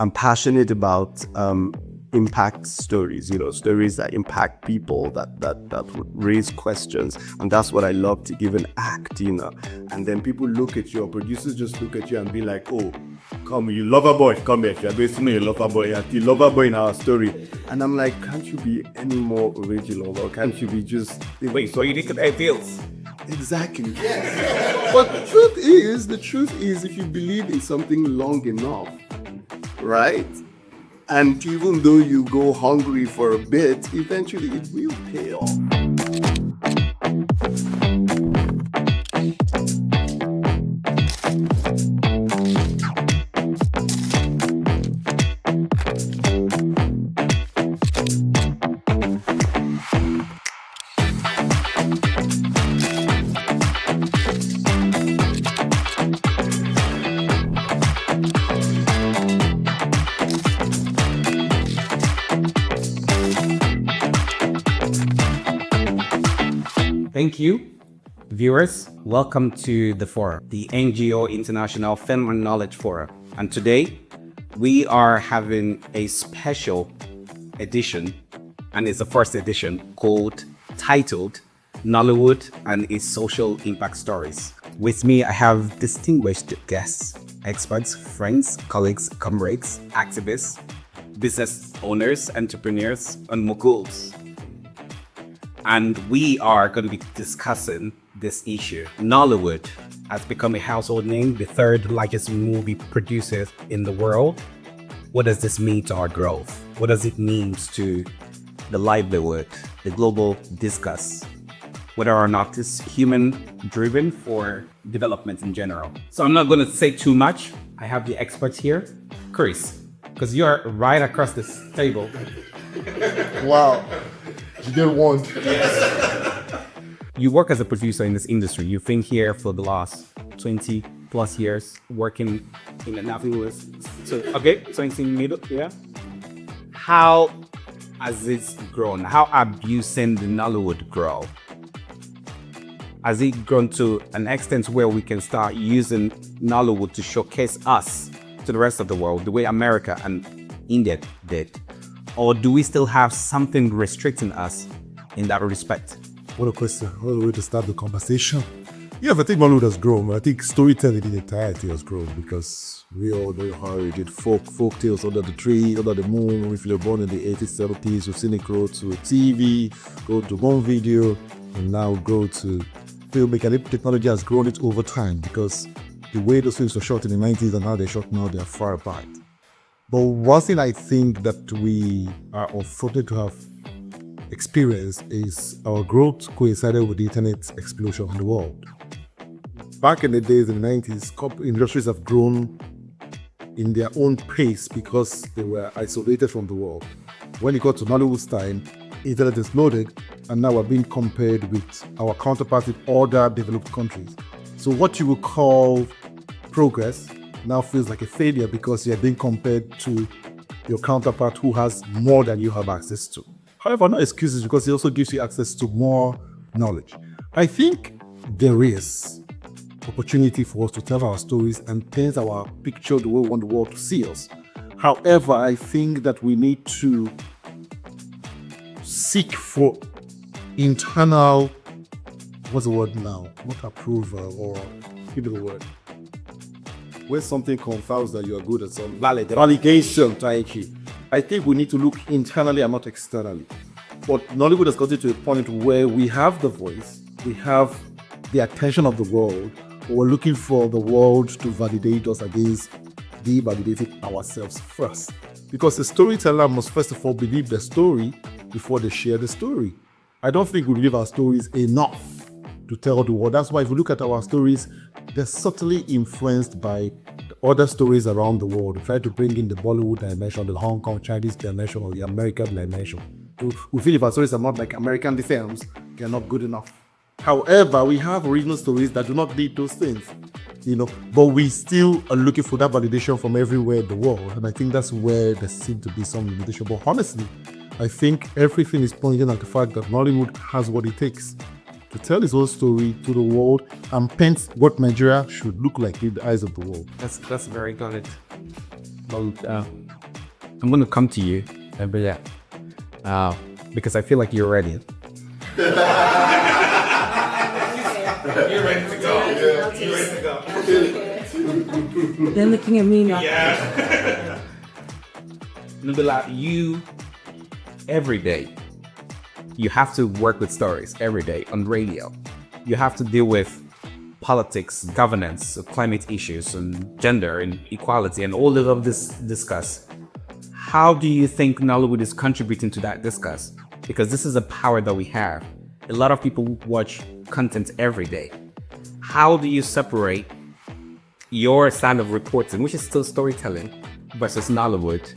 I'm passionate about impact stories, stories that impact people, that would raise questions. And that's what I love to give an act, And then people look at you, or producers just look at you and be like, oh, come, you lover boy, come here. You're basically a lover boy. You're the lover boy in our story. And I'm like, can't you be any more original? Or can't you be just... Wait, so you need to pay bills? Exactly. Yes. But the truth is, if you believe in something long enough, right? And even though you go hungry for a bit, eventually it will pay off. Thank you, viewers. Welcome to the forum, the NGO International Film and Knowledge Forum. And today we are having a special edition, and it's the first edition, titled Nollywood and its Social Impact Stories. With me, I have distinguished guests, experts, friends, colleagues, comrades, activists, business owners, entrepreneurs, and moguls. And we are going to be discussing this issue. Nollywood has become a household name, the third largest movie producer in the world. What does this mean to our growth? What does it mean to the livelihood, the global discourse? Whether or not it's human-driven for development in general. So I'm not going to say too much. I have the experts here. Chris, because you're right across this table. Wow. You didn't want. You work as a producer in this industry. You've been here for the last 20 plus years, working in the Nollywood. So it's in middle, yeah. How has it grown? How have you seen the Nollywood grow? Has it grown to an extent where we can start using Nollywood to showcase us to the rest of the world, the way America and India did? Or do we still have something restricting us in that respect? What a question. What a way to start the conversation. Yeah, I think Nollywood has grown. I think storytelling in entirety has grown because we all know how we did folk tales under the tree, under the moon. If you're born in the 80s, 70s, you've seen it grow to TV, go to home video, and now go to filmmaking. And technology has grown it over time because the way those films were shot in the 90s and how they're shot now, they're far apart. But one thing I think that we are unfortunate to have experienced is our growth coincided with the internet explosion in the world. Back in the days in the 90s, industries have grown in their own pace because they were isolated from the world. When it got to Nollywood's time, internet exploded, and now we're being compared with our counterparts in other developed countries. So what you would call progress now feels like a failure because you're being compared to your counterpart who has more than you have access to. However, no excuses because it also gives you access to more knowledge. I think there is opportunity for us to tell our stories and paint our picture the way we want the world to see us. However, I think that we need to seek for internal, what's the word now? Not approval, or give me the word. When something confirms that you are good at something, validation, Taichi. I think we need to look internally and not externally. But Nollywood has gotten to a point where we have the voice, we have the attention of the world, but we're looking for the world to validate us against de-validating ourselves first. Because the storyteller must first of all believe the story before they share the story. I don't think we believe our stories enough to tell the world. That's why if you look at our stories, they're subtly influenced by the other stories around the world. We try to bring in the Bollywood dimension, the Hong Kong Chinese dimension, or the American dimension. So we feel if our stories are not like American films, they're not good enough. However, we have original stories that do not need those things, but we still are looking for that validation from everywhere in the world. And I think that's where there seems to be some limitation. But honestly, I think everything is pointing at the fact that Nollywood has what it takes to tell his own story to the world and paint what Nigeria should look like in the eyes of the world. That's very good. Well, I'm going to come to you, because I feel like you're ready. You're ready to go. You're ready to go. They're looking at me now. Yeah. Nubila, you, every day, you have to work with stories every day on radio. You have to deal with politics, governance, climate issues, and gender and equality, and all of this discuss. How do you think Nollywood is contributing to that discuss? Because this is a power that we have. A lot of people watch content every day. How do you separate your style of reporting, which is still storytelling, versus Nollywood?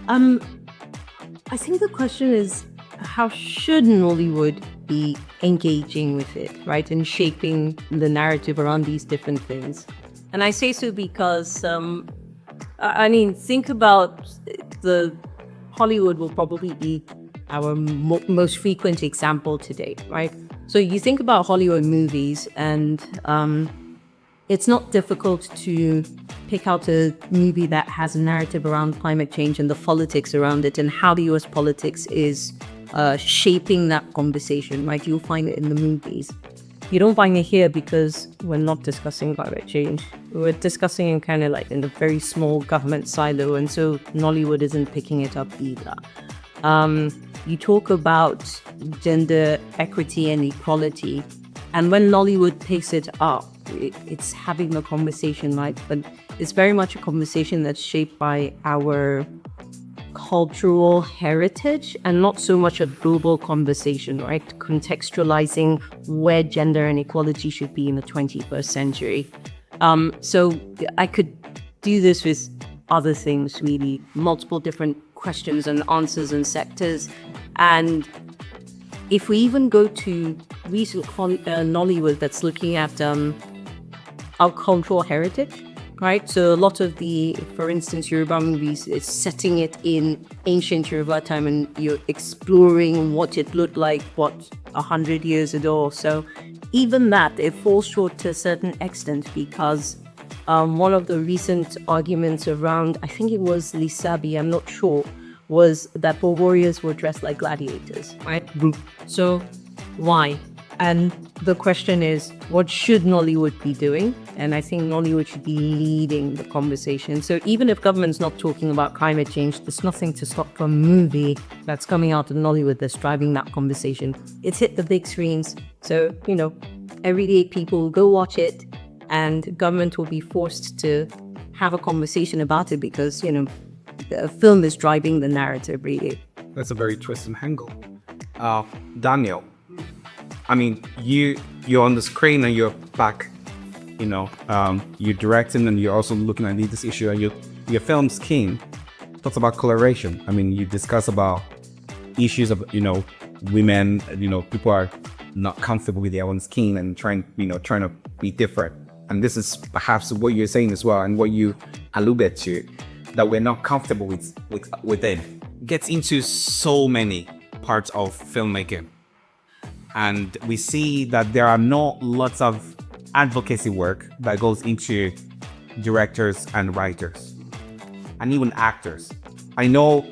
I think the question is, how should Nollywood be engaging with it, right? And shaping the narrative around these different things. And I say so because, think about the Hollywood will probably be our most frequent example today, right? So you think about Hollywood movies and it's not difficult to pick out a movie that has a narrative around climate change and the politics around it and how the US politics is shaping that conversation, right? You'll find it in the movies. You don't find it here because we're not discussing climate change. We're discussing it kind of like in a very small government silo, and so Nollywood isn't picking it up either. You talk about gender equity and equality, and when Nollywood picks it up, it's having a conversation, right? But it's very much a conversation that's shaped by our cultural heritage and not so much a global conversation, right? Contextualizing where gender and equality should be in the 21st century. So I could do this with other things, really, multiple different questions and answers and sectors. And if we even go to recent Nollywood that's looking at our cultural heritage, right? So a lot of the, for instance, Yoruba movies is setting it in ancient Yoruba time, and you're exploring what it looked like, 100 years ago or so. Even that, it falls short to a certain extent because one of the recent arguments around, I think it was Lisabi, I'm not sure, was that the warriors were dressed like gladiators, right? So why? And the question is, what should Nollywood be doing? And I think Nollywood should be leading the conversation. So even if government's not talking about climate change, there's nothing to stop from a movie that's coming out of Nollywood that's driving that conversation. It's hit the big screens. So, everyday people will go watch it, and government will be forced to have a conversation about it because, the film is driving the narrative, really. That's a very twisted angle. Daniel, you're on the screen and you're back, you're directing and you're also looking at this issue, and your film scheme talks about coloration. You discuss about issues of, women, people are not comfortable with their own skin and trying to be different. And this is perhaps what you're saying as well, and what you alluded to, that we're not comfortable with it. Gets into so many parts of filmmaking. And we see that there are not lots of advocacy work that goes into directors and writers and even actors. I know,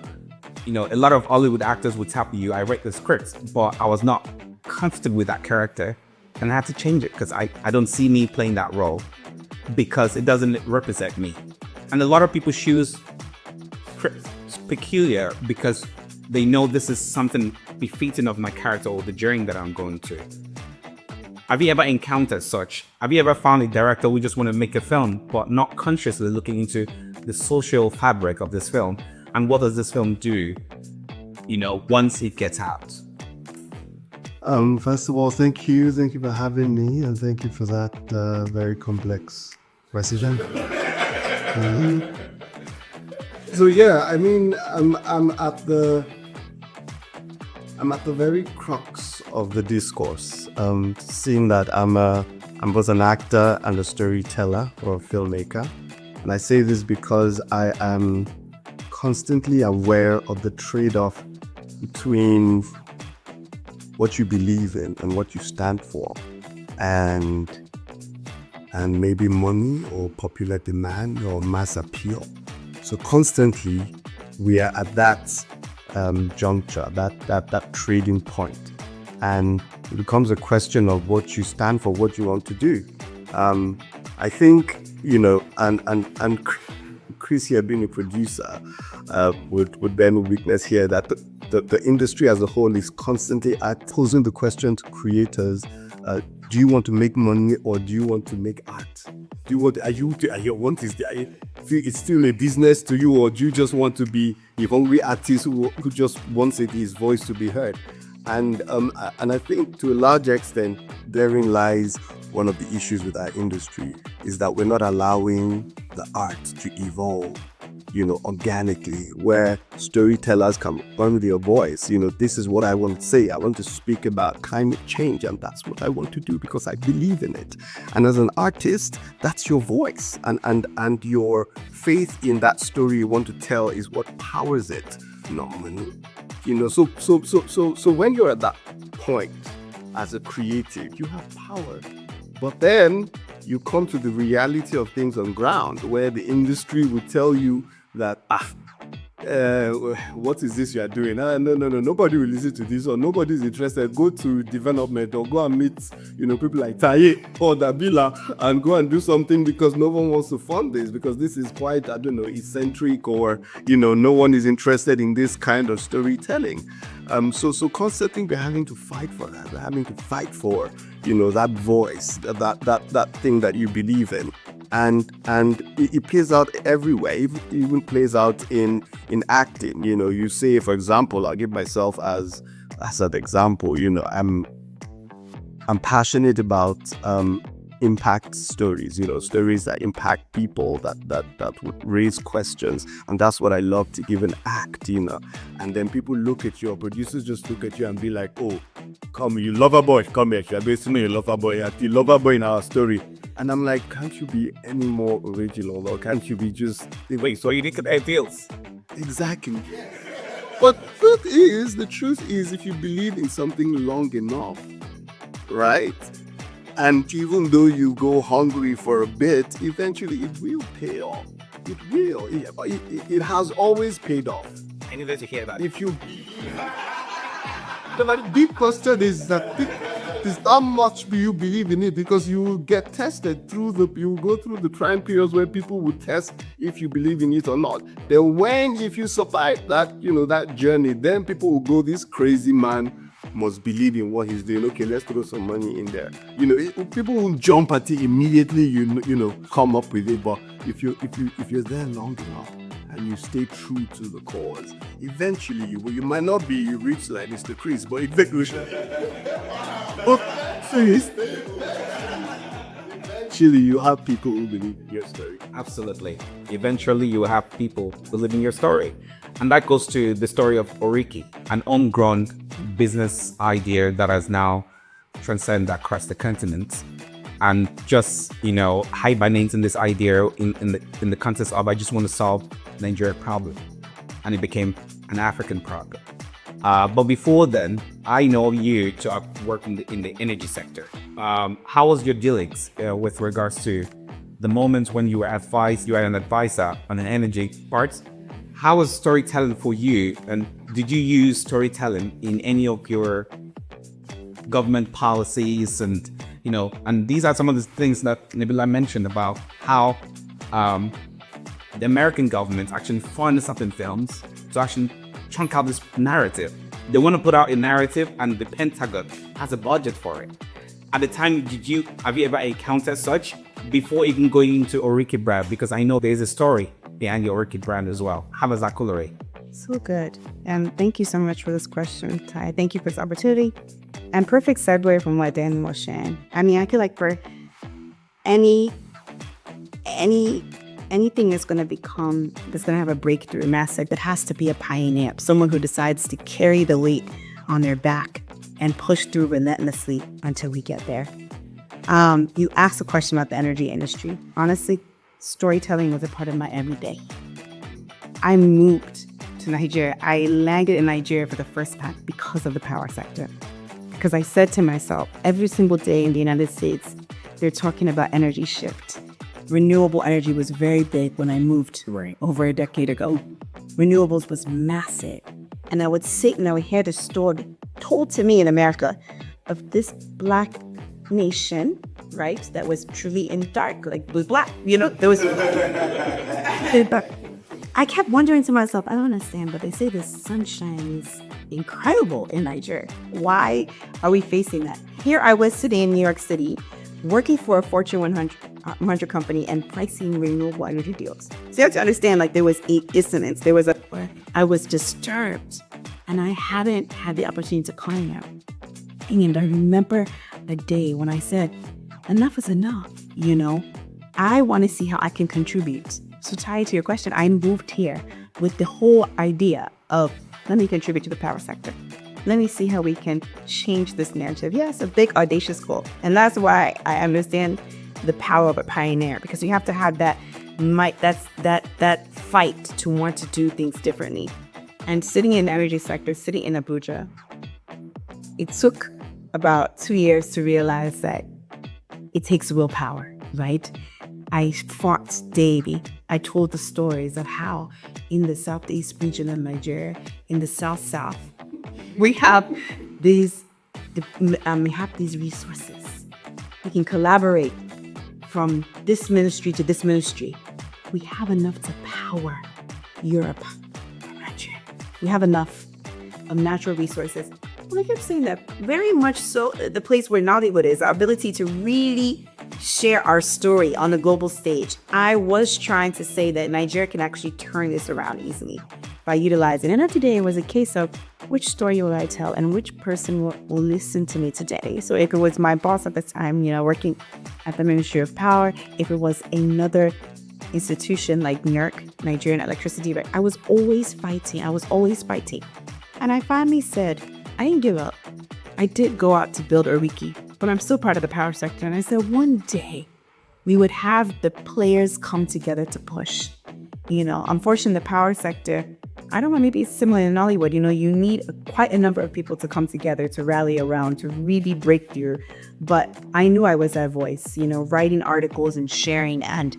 a lot of Hollywood actors would tell you, I read the scripts, but I was not comfortable with that character and I had to change it because I don't see me playing that role because it doesn't represent me. And a lot of people choose peculiar because they know this is something befitting of my character or the journey that I'm going to. Have you ever encountered such? Have you ever found a director who just want to make a film but not consciously looking into the social fabric of this film and what does this film do, once it gets out? First of all, thank you for having me, and thank you for that very complex question. So yeah, I'm at the very crux of the discourse. Seeing that I'm both an actor and a storyteller or a filmmaker, and I say this because I am constantly aware of the trade-off between what you believe in and what you stand for, and maybe money or popular demand or mass appeal. So constantly we are at that juncture, that trading point, and it becomes a question of what you stand for, what you want to do. I think, and Chris here being a producer would bear no weakness here that the industry as a whole is constantly posing the question to creators: do you want to make money or do you want to make art? It's still a business to you, or do you just want to be a hungry artist who just wants his voice to be heard? And I think to a large extent, therein lies one of the issues with our industry, is that we're not allowing the art to evolve, organically, where storytellers can run with your voice. This is what I want to say. I want to speak about climate change, and that's what I want to do because I believe in it. And as an artist, that's your voice, and your faith in that story you want to tell is what powers it, not money. So when you're at that point as a creative, you have power. But then you come to the reality of things on ground, where the industry will tell you that, what is this you are doing? No, nobody will listen to this, or nobody's interested. Go to development or go and meet, people like Taye or Dabila and go and do something, because no one wants to fund this, because this is quite, eccentric, or, no one is interested in this kind of storytelling. So constantly we're having to fight for that. We're having to fight for, that voice, that thing that you believe in. And it plays out everywhere. It even plays out in acting. You say, for example, I'll give myself as an example. I'm passionate about impact stories. Stories that impact people, that would raise questions, and that's what I love to give an act. And then people look at you, or producers just look at you and be like, "Oh, come, you lover boy, come here. You're basically a lover boy. You're the lover boy in our story." And I'm like, can't you be any more original, or can't you be just wait? So you think it feels exactly. But the truth is, if you believe in something long enough, right? And even though you go hungry for a bit, eventually it will pay off. It will. It has always paid off. I needed to hear that. If you... The big question is that is how much do you believe in it? Because you will get tested you go through the trying periods where people will test if you believe in it or not. Then if you survive that, that journey, then people will go, this crazy man must believe in what he's doing. Okay, let's throw some money in there. People will jump at it immediately. Come up with it. But if you're there long enough and you stay true to the cause, eventually you might not be rich like Mr. Chris, but eventually, actually, you have people who believe in your story. Absolutely. Eventually, you have people believing your story. And that goes to the story of Oriki, an homegrown business idea that has now transcended across the continent. And just, hibernating this idea in the context of, I just want to solve Nigeria problem. And it became an African problem. But before then, I know you to have worked in the energy sector. How was your dealings with regards to the moments when you were an advisor on an energy part? How was storytelling for you? And did you use storytelling in any of your government policies? And, and these are some of the things that Nabila mentioned about how the American government actually funds certain films to actually chunk out this narrative. They want to put out a narrative, and the Pentagon has a budget for it. At the time, have you ever encountered such before even going into Oriki brand? Because I know there's a story behind your Oriki brand as well. How was that, Kulare? So good. And thank you so much for this question, Ty. Thank you for this opportunity. And perfect segue from what Dan was sharing. I mean, I feel like for anything that's going to have a breakthrough, massive, that has to be a pioneer, someone who decides to carry the weight on their back and push through relentlessly until we get there. You asked a question about the energy industry. Honestly, storytelling was a part of my everyday. I moved to Nigeria. I landed in Nigeria for the first time because of the power sector. Because I said to myself, every single day in the United States, they're talking about energy shift. Renewable energy was very big when I moved over a decade ago. renewables was massive. And I would sit and I would hear the story told to me in America of this Black nation, right, that was truly in dark, like was Black, there was. I kept wondering to myself, I don't understand, but they say the sunshine is incredible in Nigeria. Why are we facing that? Here I was sitting in New York City, working for a Fortune 100 company and pricing renewable energy deals. So you have to understand, like, there was a dissonance. I was disturbed, and I hadn't had the opportunity to climb out. And I remember a day when I said, enough is enough, I want to see how I can contribute. So tied to your question, I moved here with the whole idea of, let me contribute to the power sector. Let me see how we can change this narrative. Yes, a big audacious goal. And that's why I understand the power of a pioneer, because you have to have that might, that fight to want to do things differently. And sitting in the energy sector, sitting in Abuja, it took about 2 years to realize that it takes willpower, right? I fought daily. I told the stories of how in the southeast region of Nigeria, in the south, we have these resources. We can collaborate from this ministry to this ministry. We have enough to power Europe. We have enough of natural resources. And I kept saying that very much so the place where Nollywood is, our ability to really share our story on the global stage. I was trying to say that Nigeria can actually turn this around easily by utilizing it. And today it was a case of which story will I tell and which person will listen to me today. So if it was my boss at the time, working at the Ministry of Power, if it was another institution like NERC, Nigerian Electricity, I was always fighting. And I finally said, I didn't give up. I did go out to build Oriki, but I'm still part of the power sector. And I said, one day we would have the players come together to push. Unfortunately, the power sector, I don't know, maybe it's similar in Nollywood. You need quite a number of people to come together to rally around, to really break through. But I knew I was that voice, writing articles and sharing. And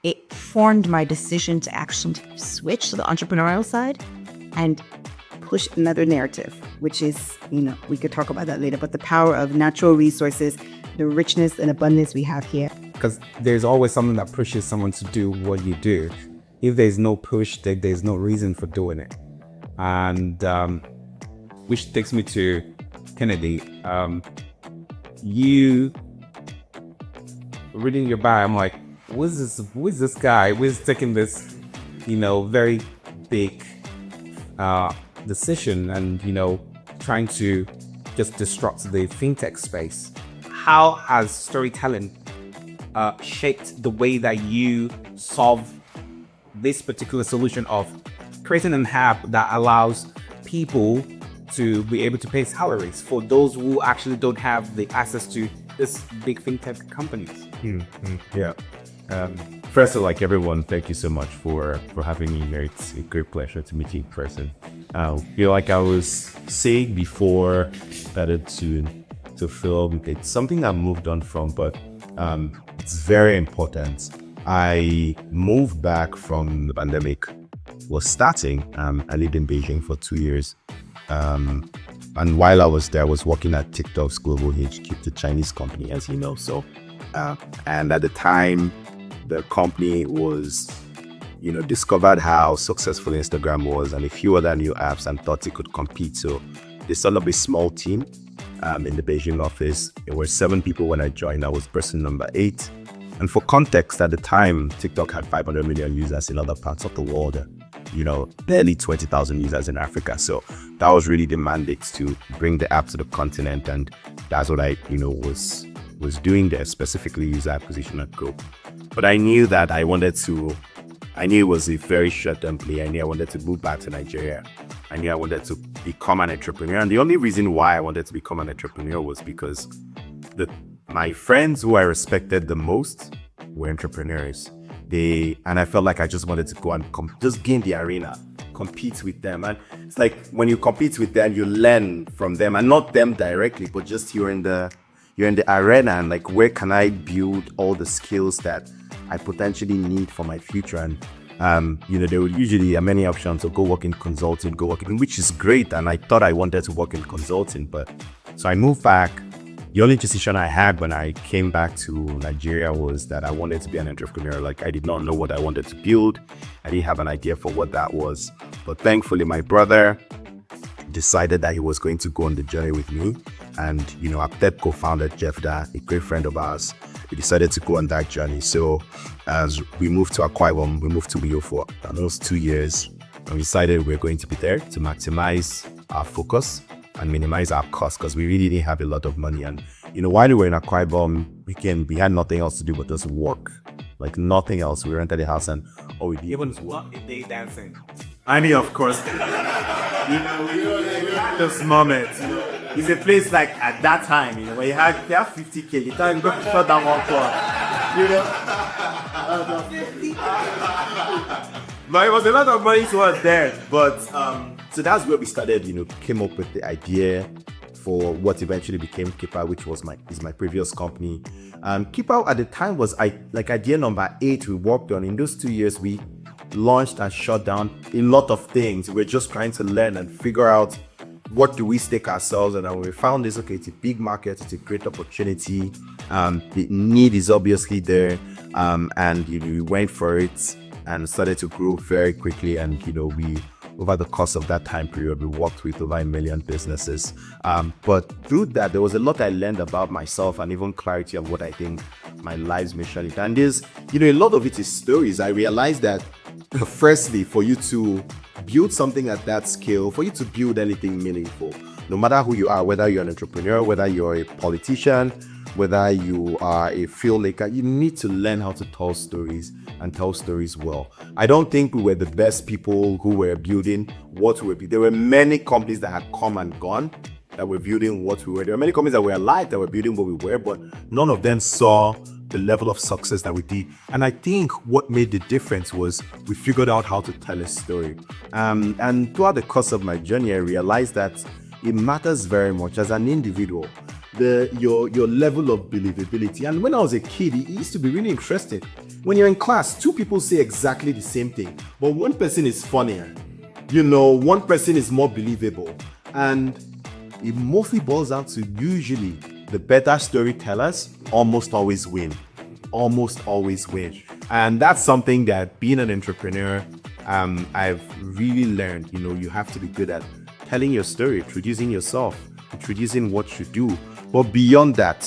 it formed my decision to actually switch to the entrepreneurial side and push another narrative, which is, we could talk about that later, but the power of natural resources, the richness and abundance we have here. Because there's always something that pushes someone to do what you do. If there's no push, there's no reason for doing it. And which takes me to Kennedy. You reading your bio, I'm like, who is this guy? Who's taking this, very big decision and trying to just disrupt the fintech space? How has storytelling shaped the way that you solve this particular solution of creating an app that allows people to be able to pay salaries for those who actually don't have the access to this big fintech companies? Yeah. First, like everyone, thank you so much for having me here. It's a great pleasure to meet you in person. Like I was saying before, started to film. It's something I moved on from, but it's very important. I moved back from the pandemic was starting. I lived in Beijing for 2 years. And while I was there, I was working at TikTok's global HQ, the Chinese company, as you know. So, and at the time, the company was, discovered how successful Instagram was and a few other new apps and thought it could compete. So they set up a small team in the Beijing office. There were 7 people when I joined. I was person number 8. And for context, at the time, TikTok had 500 million users in other parts of the world, barely 20,000 users in Africa. So that was really the mandate to bring the app to the continent. And that's what I, was doing there, specifically user acquisition and growth. But I knew that I knew it was a very short-term play. I knew I wanted to move back to Nigeria. I knew I wanted to become an entrepreneur. And the only reason why I wanted to become an entrepreneur was because my friends who I respected the most were entrepreneurs. And I felt like I just wanted to go and just gain the arena, compete with them. And it's like when you compete with them, you learn from them, and not them directly, but just you're in the arena, and like, where can I build all the skills that I potentially need for my future? And There would usually many options to go work in consulting, go work in, which is great. And I thought I wanted to work in consulting, but so I moved back. The only decision I had when I came back to Nigeria was that I wanted to be an entrepreneur. Like, I did not know what I wanted to build. I didn't have an idea for what that was. But thankfully, my brother decided that he was going to go on the journey with me. And, our TED co-founder, Jeff Da, a great friend of ours, we decided to go on that journey. So as we moved to Akwa Ibom, we moved to Uyo for almost 2 years. And we decided we're going to be there to maximize our focus and minimize our costs, because we really didn't have a lot of money. And while we were in Akwa Ibom, we had nothing else to do but just work, like nothing else. We rented a house and all we did Even was work. not a day dancing. I mean, of course, this moment, it's a place like at that time, when you have 50K, you can't go shut down one club, But it was a lot of money towards there. But so that's where we started. Came up with the idea for what eventually became Keeper, which was my previous company. Keeper at the time was idea number 8 we worked on. In those 2 years, we launched and shut down a lot of things. We're just trying to learn and figure out what do we stake ourselves. And when we found this, okay, it's a big market, it's a great opportunity. The need is obviously there, and we went for it and started to grow very quickly. And we, over the course of that time period, we worked with over 1 million businesses. But through that, there was a lot I learned about myself and even clarity of what I think my life's mission is. And there's, a lot of it is stories. I realized that firstly, for you to build something at that scale, for you to build anything meaningful, no matter who you are, whether you're an entrepreneur, whether you're a politician, whether you are a filmmaker, you need to learn how to tell stories and tell stories well. I don't think we were the best people who were building what we were building. There were many companies that had come and gone that were building what we were. There were many companies that were alive that were building what we were, but none of them saw the level of success that we did. And I think what made the difference was we figured out how to tell a story. And throughout the course of my journey, I realized that it matters very much as an individual, your level of believability. And when I was a kid, it used to be really interesting. When you're in class, 2 people say exactly the same thing, but one person is funnier. One person is more believable. And it mostly boils down to usually the better storytellers almost always win. And that's something that being an entrepreneur, I've really learned. You have to be good at telling your story, introducing yourself, introducing what you do. But beyond that,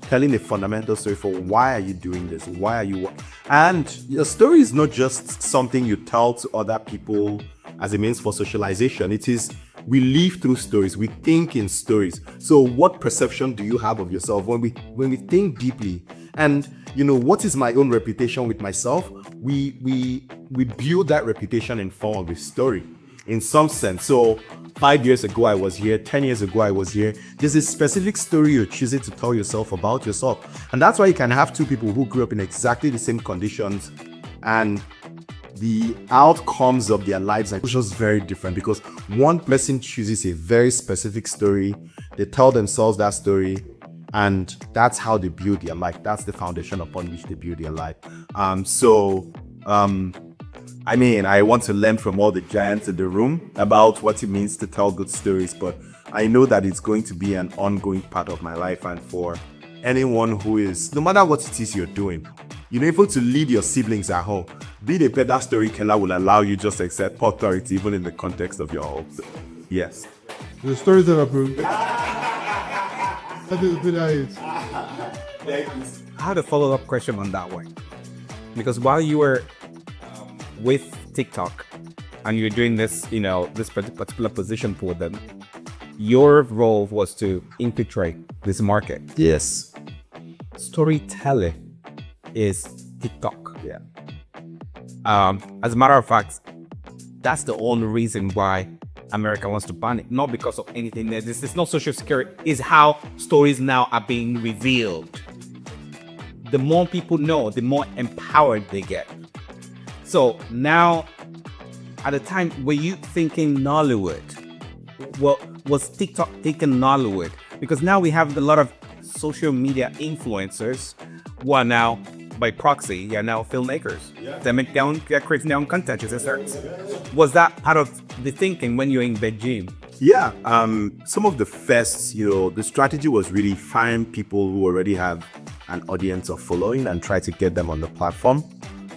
telling the fundamental story for why are you doing this? Why are you? And your story is not just something you tell to other people as a means for socialization. It is, we live through stories, we think in stories. So what perception do you have of yourself when we think deeply? And what is my own reputation with myself? We build that reputation in form of a story, in some sense. So 5 years ago I was here, 10 years ago I was here. There's a specific story you're choosing to tell yourself about yourself. And that's why you can have 2 people who grew up in exactly the same conditions, and the outcomes of their lives are just very different, because one person chooses a very specific story, they tell themselves that story, and that's how they build their life. That's the foundation upon which they build their life. I want to learn from all the giants in the room about what it means to tell good stories, but I know that it's going to be an ongoing part of my life. And for anyone who is, no matter what it is you're doing, able to lead your siblings at home, being a better storyteller will allow you just to accept authority even in the context of your home. Yes. The stories that are approved. That is good idea. I had a follow-up question on that one. Because while you were with TikTok and you're doing this, this particular position for them, your role was to infiltrate this market. Yes. Storytelling is TikTok. Yeah. As a matter of fact, that's the only reason why America wants to ban it. Not because of anything. This is not social security. It's how stories now are being revealed. The more people know, the more empowered they get. So now, at the time, were you thinking Nollywood? Well, was TikTok taking Nollywood? Because now we have a lot of social media influencers who are now by proxy, you're now filmmakers. They're creating their own content. Was that part of the thinking when you're in Beijing? Yeah, some of the first, the strategy was really find people who already have an audience of following and try to get them on the platform,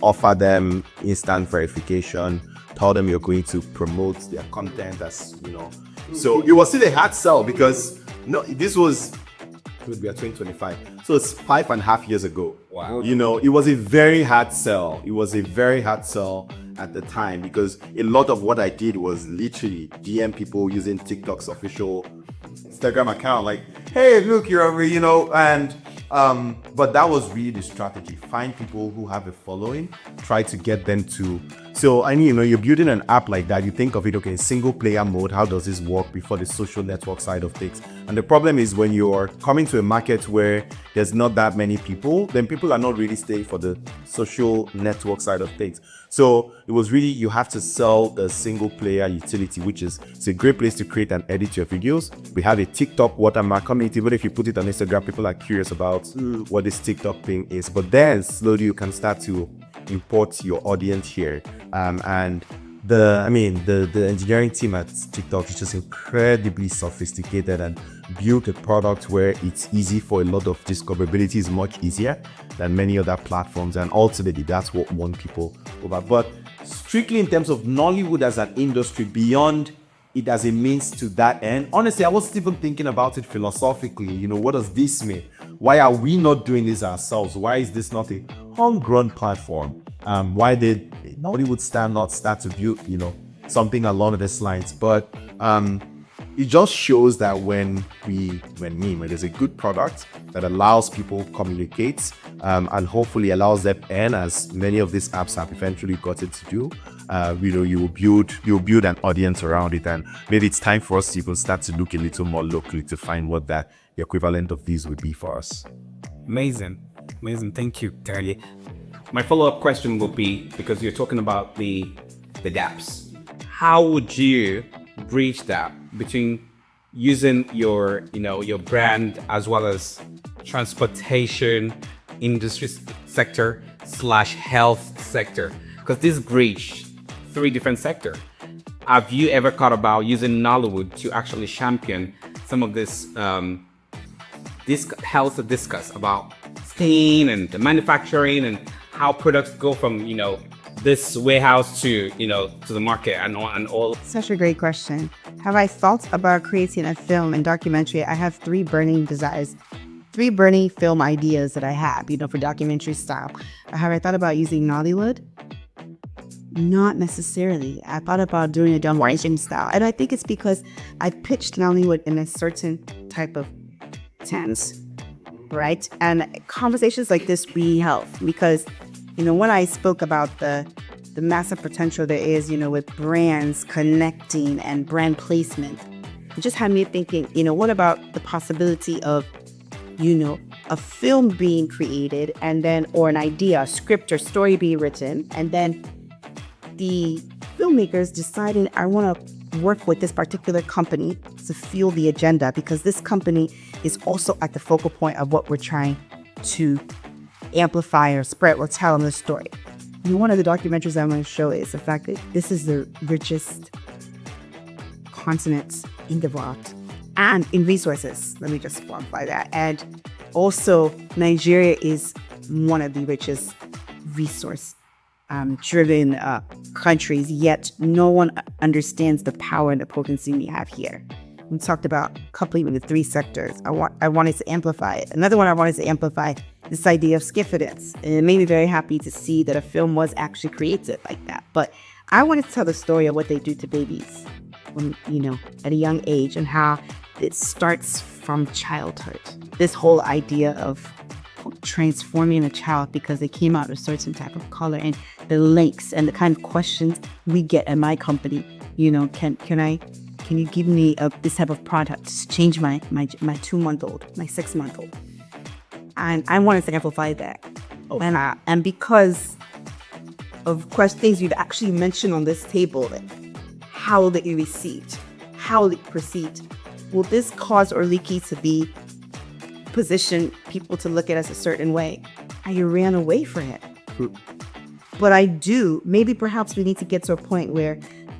offer them instant verification, tell them you're going to promote their content as, So it was still a hard sell because this was, we are 2025, so it's 5.5 years ago. Wow. It was a very hard sell. It was a very hard sell at the time because a lot of what I did was literally DM people using TikTok's official Instagram account, like, hey, look, you're over, and but that was really the strategy. Find people who have a following, try to get them to. So you're building an app like that. You think of it, okay, single player mode. How does this work before the social network side of things? And the problem is when you're coming to a market where there's not that many people, then people are not really staying for the social network side of things. So it was really, you have to sell the single player utility, which is, it's a great place to create and edit your videos. We have a TikTok watermark community. Even if you put it on Instagram, people are curious about what this TikTok thing is. But then slowly you can start to import your audience here. And the engineering team at TikTok is just incredibly sophisticated and built a product where it's easy for a lot of discoverability, is much easier than many other platforms. And ultimately, that's what won people over. But strictly in terms of Nollywood as an industry, beyond it as a means to that end, honestly, I wasn't even thinking about it philosophically. What does this mean? Why are we not doing this ourselves? Why is this not a homegrown platform? Why did Nollywood start to build, something along these lines? But it just shows that when there's a good product that allows people communicate, and hopefully allows them earn, as many of these apps have eventually got it to do, you'll build an audience around it. And maybe it's time for us to even start to look a little more locally to find what the equivalent of these would be for us. Amazing. Thank you, Terry. My follow-up question will be, because you're talking about the dApps, how would you bridge that between using your brand as well as transportation industry sector / health sector? Because this bridge 3 different sectors. Have you ever thought about using Nollywood to actually champion some of this health discuss about skin and the manufacturing and how products go from this warehouse to to the market and all? Such a great question. Have I thought about creating a film and documentary? I have 3 burning desires, 3 burning film ideas that I have, for documentary style. Have I thought about using Nollywood? Not necessarily. I thought about doing a documentary style. And I think it's because I pitched Nollywood in a certain type of tense, right? And conversations like this really help because, when I spoke about the massive potential there is, with brands connecting and brand placement, it just had me thinking, what about the possibility of, a film being created and then, or an idea, a script or story being written, and then the filmmakers deciding, I want to work with this particular company to fuel the agenda because this company is also at the focal point of what we're trying to amplify or spread or tell in the story. One of the documentaries I'm going to show is the fact that this is the richest continent in the world and in resources. Let me just qualify that. And also, Nigeria is one of the richest resource driven countries, yet no one understands the power and the potency we have here. We talked about coupling the 3 sectors. I wanted to amplify it. Another one I wanted to amplify, this idea of skiffidence. And it made me very happy to see that a film was actually created like that. But I wanted to tell the story of what they do to babies when, at a young age and how it starts from childhood. This whole idea of transforming a child because they came out a certain type of color and the links and the kind of questions we get at my company. Can you give me this type of product to change my 2-month-old, my 6-month-old? And I wanted to amplify that. Oh. And because of things you've actually mentioned on this table, how they received, how they perceived, will this cause or leaky to be position people to look at us a certain way? I ran away from it. But I do. Maybe perhaps we need to get to a point where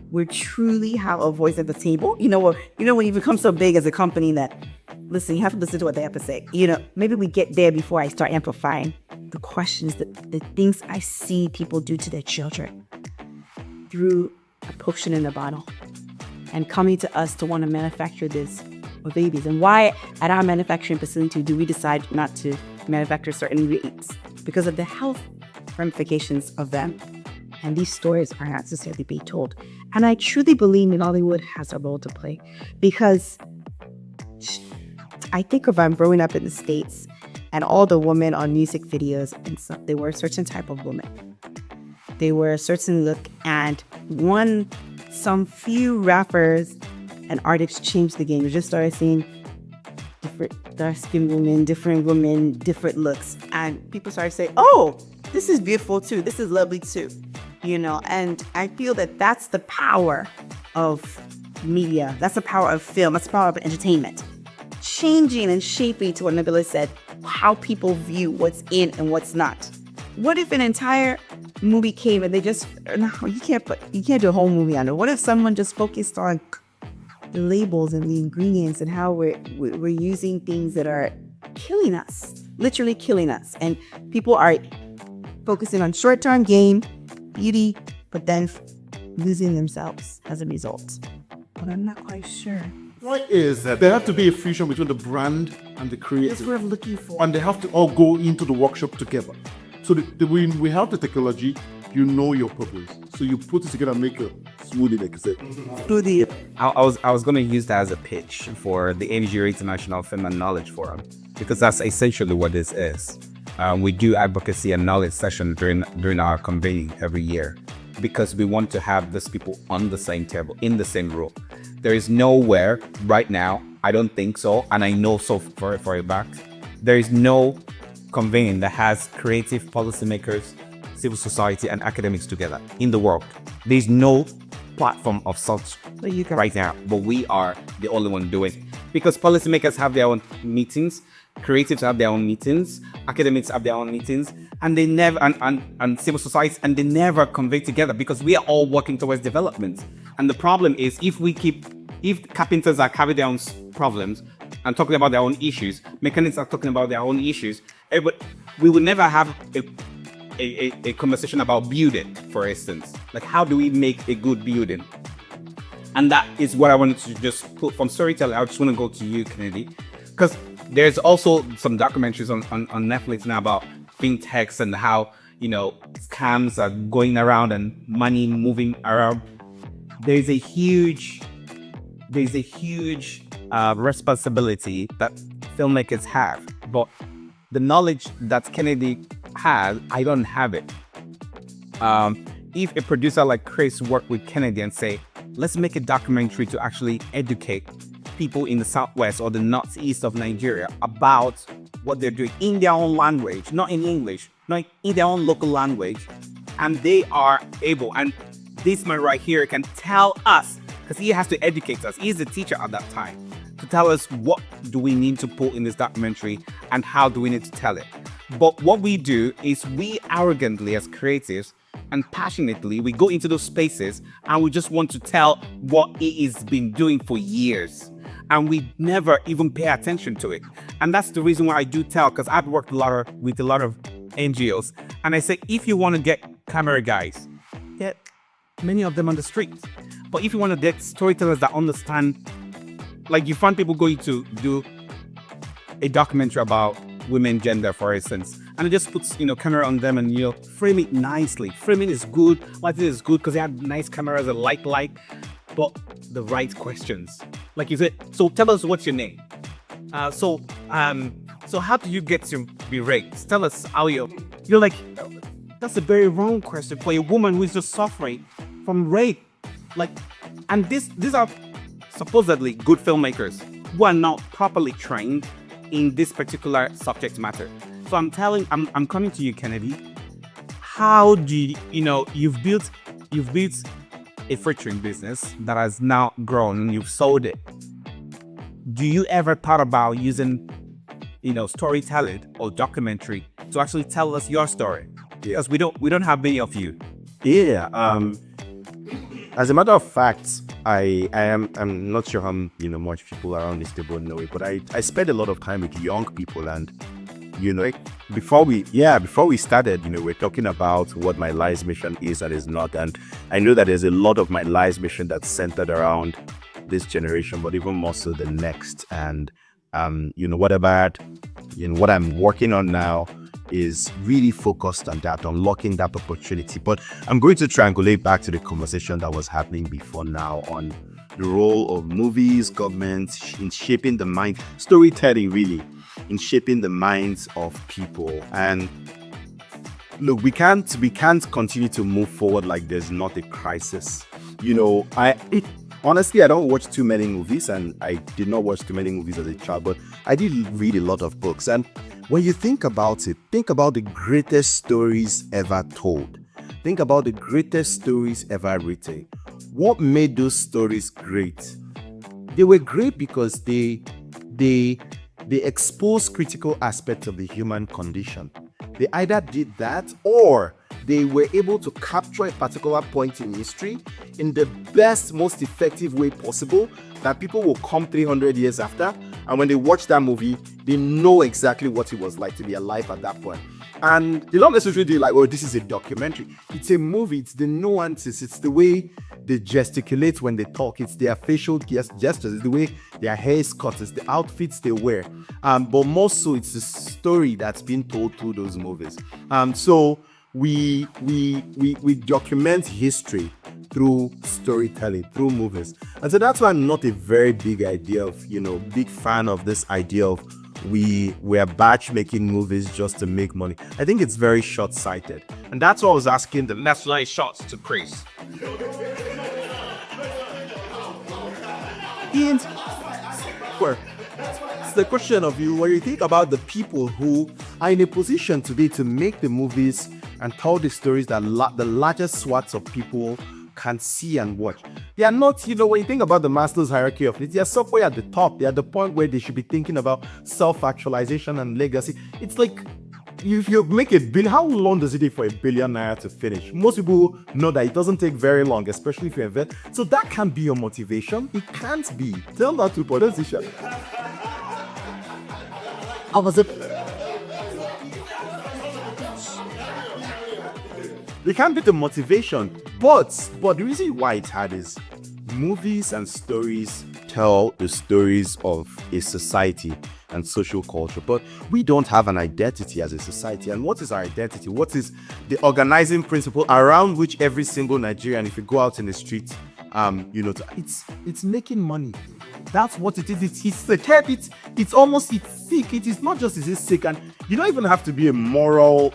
we truly have a voice at the table. When you become so big as a company that, listen, you have to listen to what they have to say. Maybe we get there before I start amplifying the questions, the things I see people do to their children through a potion in a bottle and coming to us to want to manufacture this for babies. And why at our manufacturing facility do we decide not to manufacture certain ingredients? Because of the health ramifications of them. And these stories are not necessarily being told. And I truly believe Nollywood has a role to play, because I think if I'm growing up in the States and all the women on music videos, and so they were a certain type of woman. They were a certain look, and some few rappers and artists changed the game. You just started seeing different dark-skinned women, different looks. And people started saying, oh, this is beautiful too. This is lovely too. And I feel that that's the power of media. That's the power of film. That's the power of entertainment. Changing and shaping, to what Nabila said, how people view what's in and what's not. What if an entire movie came and they just, no, you can't do a whole movie on it. What if someone just focused on the labels and the ingredients and how we're using things that are killing us, literally killing us. And people are focusing on short-term gain, beauty, but then losing themselves as a result. But I'm not quite sure. Right is that there have to be a fusion between the brand and the creative. That's what I'm looking for. And they have to all go into the workshop together. So when we have the technology, you know your purpose. So you put it together and make a smoothie, like I said. I was going to use that as a pitch for the NGO International Film and Knowledge Forum, because that's essentially what this is. We do advocacy and knowledge session during our convening every year, because we want to have these people on the same table, in the same room. There is nowhere right now, I don't think so, and I know so for a fact, there is no convening that has creative policymakers, civil society, and academics together in the world. There's no platform of such right now, but we are the only one doing it. Because policymakers have their own meetings, creatives have their own meetings, academics have their own meetings, and they never, and civil society, and they never convey together, because we are all working towards development. And the problem is, if carpenters are having their own problems and talking about their own issues, mechanics are talking about their own issues, we will never have a conversation about building, for instance. Like, how do we make a good building? And that is what I wanted to just put from storytelling. I just want to go to you, Kennedy, because there's also some documentaries on Netflix now about fintechs and how, scams are going around and money moving around. There's a huge responsibility that filmmakers have, but the knowledge that Kennedy has, I don't have it. If a producer like Chris worked with Kennedy and say, let's make a documentary to actually educate people in the southwest or the northeast of Nigeria about what they're doing in their own language, not in English, not in their own local language, and they are able, and this man right here can tell us, because he has to educate us, he's the teacher at that time, to tell us what do we need to put in this documentary and how do we need to tell it. But what we do is we arrogantly, as creatives and passionately, we go into those spaces and we just want to tell what he has been doing for years, and we never even pay attention to it. And that's the reason why I do tell, because I've worked with a lot of NGOs, and I say, if you want to get camera guys, get many of them on the street. But if you want to get storytellers that understand, like you find people going to do a documentary about women gender, for instance, and it just puts camera on them and frame it nicely. Framing is good, lighting is good, because they have nice cameras and light, but the right questions. Like you said, so tell us what's your name. So how do you get to be raped? Tell us how you're like, that's a very wrong question for a woman who is just suffering from rape. Like, and these are supposedly good filmmakers who are not properly trained in this particular subject matter. So I'm coming to you, Kennedy. How do you've built a featuring business that has now grown and you've sold it. Do you ever thought about using, storytelling or documentary to actually tell us your story, because we don't have many of you. Yeah. As a matter of fact, I'm not sure how much people around this table know it, but I spend a lot of time with young people, and before we started, we're talking about what my life's mission is and is not, and I know that there's a lot of my life's mission that's centered around this generation, but even more so the next. And what I'm working on now is really focused on that, unlocking that opportunity. But I'm going to triangulate back to the conversation that was happening before now on the role of movies, governments in shaping the mind, storytelling really, in shaping the minds of people. And look, we can't continue to move forward like there's not a crisis. Honestly, I don't watch too many movies, and I did not watch too many movies as a child, but I did read a lot of books. And when you think about it, think about the greatest stories ever told. Think about the greatest stories ever written. What made those stories great? They were great because they exposed critical aspects of the human condition. They either did that, or they were able to capture a particular point in history in the best, most effective way possible that people will come 300 years after. And when they watch that movie, they know exactly what it was like to be alive at that point. And they don't necessarily do like, oh, this is a documentary. It's a movie. It's the nuances. It's the way they gesticulate when they talk. It's their facial gestures. It's the way their hair is cut. It's the outfits they wear. But more so, it's the story that's been told through those movies. So we document history through storytelling, through movies. And so that's why I'm not a very big fan of this idea of we're batch making movies just to make money. I think it's very short-sighted. And that's what I was asking them. That's nice shots to praise. It's the question of when you think about the people who are in a position today to make the movies and tell the stories that the largest swaths of people can see and watch. They are not, when you think about the Maslow's hierarchy of needs, they are somewhere at the top. They are at the point where they should be thinking about self-actualization and legacy. It's like, if you make $1 billion, how long does it take for $1 billion naira to finish? Most people know that it doesn't take very long, especially if you invest. So that can't be your motivation. It can't be. Tell that to politicians. They can't be the motivation. But the reason why it's hard is movies and stories tell the stories of a society and social culture, but we don't have an identity as a society. And what is our identity? What is the organizing principle around which every single Nigerian, if you go out in the street, it's making money. That's what it is. It's the habit. It's sick. It is not just is it sick, and you don't even have to be a moral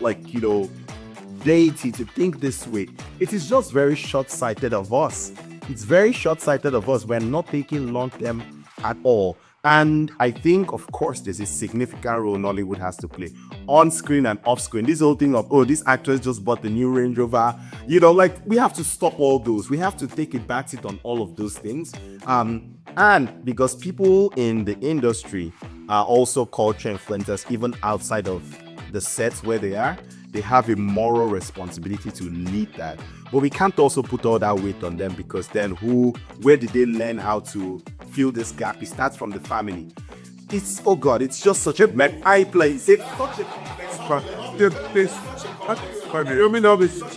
deity to think this way. It is just very short-sighted of us. It's very short-sighted of us. We're not thinking long-term at all. And I think, of course, there's a significant role Nollywood has to play on screen and off screen. This whole thing of, this actress just bought the new Range Rover. We have to stop all those. We have to take a backseat on all of those things. And because people in the industry are also culture influencers, even outside of the sets where they are, they have a moral responsibility to lead that. But we can't also put all that weight on them, because then where did they learn how to fill this gap? It starts from the family. It's just such a high place. It's such a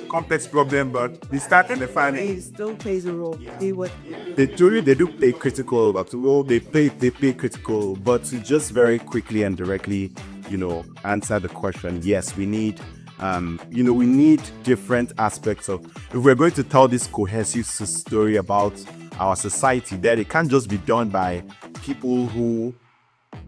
complex problem, but they start in the family. It still plays a role. They do play critical, they play critical, but to just very quickly and directly, answer the question, yes, we need we need different aspects of, if we're going to tell this cohesive story about our society, that it can't just be done by people who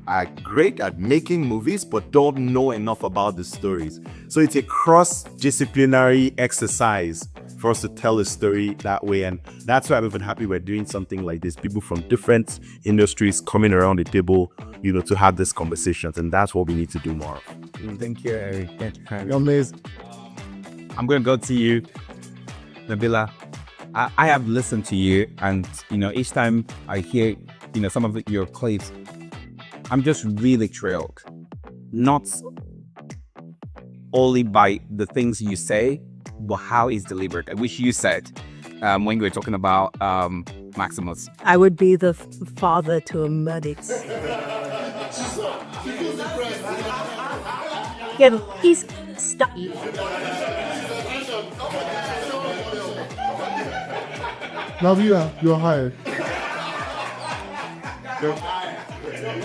are great at making movies but don't know enough about the stories. So it's a cross-disciplinary exercise for us to tell a story that way, and that's why I'm even happy we're doing something like this. People from different industries coming around the table, to have these conversations, and that's what we need to do more of. Thank you, Eric. You're amazing. I'm going to go to you, Nabila. I have listened to you, and each time I hear some of your clips, I'm just really thrilled. Not only by the things you say, but how it's delivered. I wish you said when we were talking about Maximus. I would be the father to a medics. Yeah, he's stuck. Now you're hired.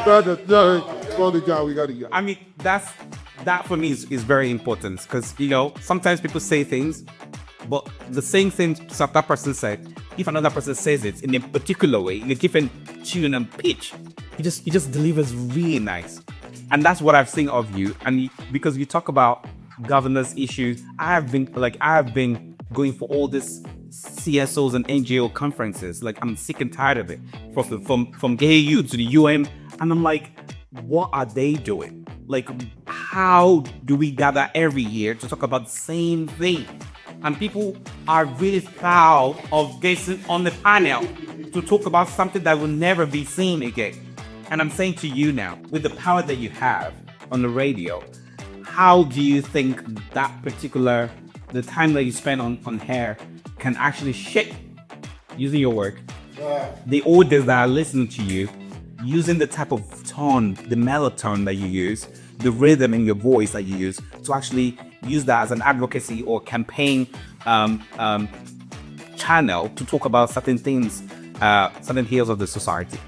Brother, the job we got to get. I mean, that for me is very important because, sometimes people say things, but the same thing that person said, if another person says it in a particular way, in a different tune and pitch, he just delivers really nice. And that's what I've seen of you. And because you talk about governance issues, I have been going for all this CSOs and NGO conferences. Like, I'm sick and tired of it. From GAU to the UN, and I'm like, what are they doing? Like, how do we gather every year to talk about the same thing? And people are really proud of getting on the panel to talk about something that will never be seen again. And I'm saying to you now, with the power that you have on the radio, how do you think the time that you spend on hair can actually shape, using your work, the audience that are listening to you, using the type of tone, the melotone that you use, the rhythm in your voice that you use, to actually use that as an advocacy or campaign channel to talk about certain things, certain areas of the society?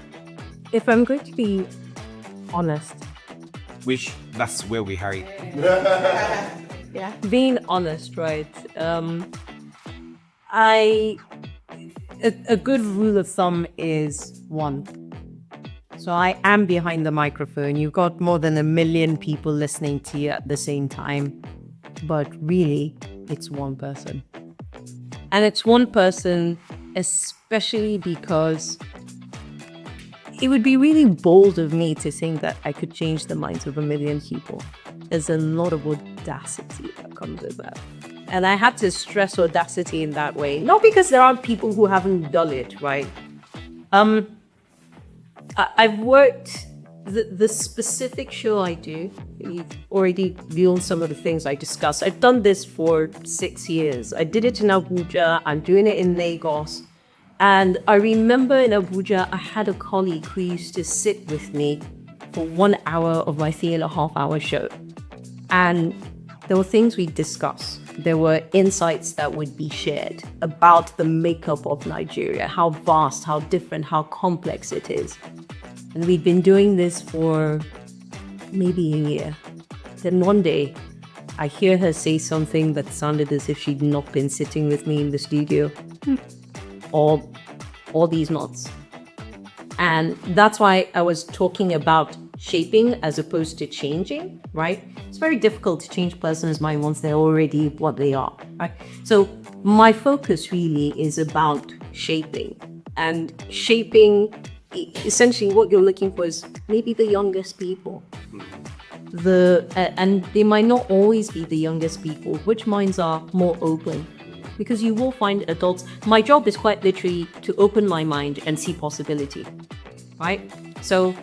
If I'm going to be honest, Which that's where we hurry. yeah, being honest, right? A good rule of thumb is 1. So I am behind the microphone. You've got more than 1 million people listening to you at the same time, but really, it's one person. And it's one person, especially because it would be really bold of me to think that I could change the minds of 1 million people. There's a lot of audacity that comes with that. And I had to stress audacity in that way. Not because there aren't people who haven't done it, right? I've worked, the specific show I do, you've already viewed some of the things I discussed. I've done this for 6 years. I did it in Abuja, I'm doing it in Lagos. And I remember in Abuja, I had a colleague who used to sit with me for 1 hour of my 3.5-hour show. And there were things we discussed. There were insights that would be shared about the makeup of Nigeria, how vast, how different, how complex it is. And we'd been doing this for maybe a year. Then one day, I hear her say something that sounded as if she'd not been sitting with me in the studio. All these knots. And that's why I was talking about shaping as opposed to changing, right? It's very difficult to change person's mind once they're already what they are, right? So my focus really is about shaping. And shaping, essentially what you're looking for is maybe the youngest people. And they might not always be the youngest people, which minds are more open. Because you will find adults. My job is quite literally to open my mind and see possibility, right? So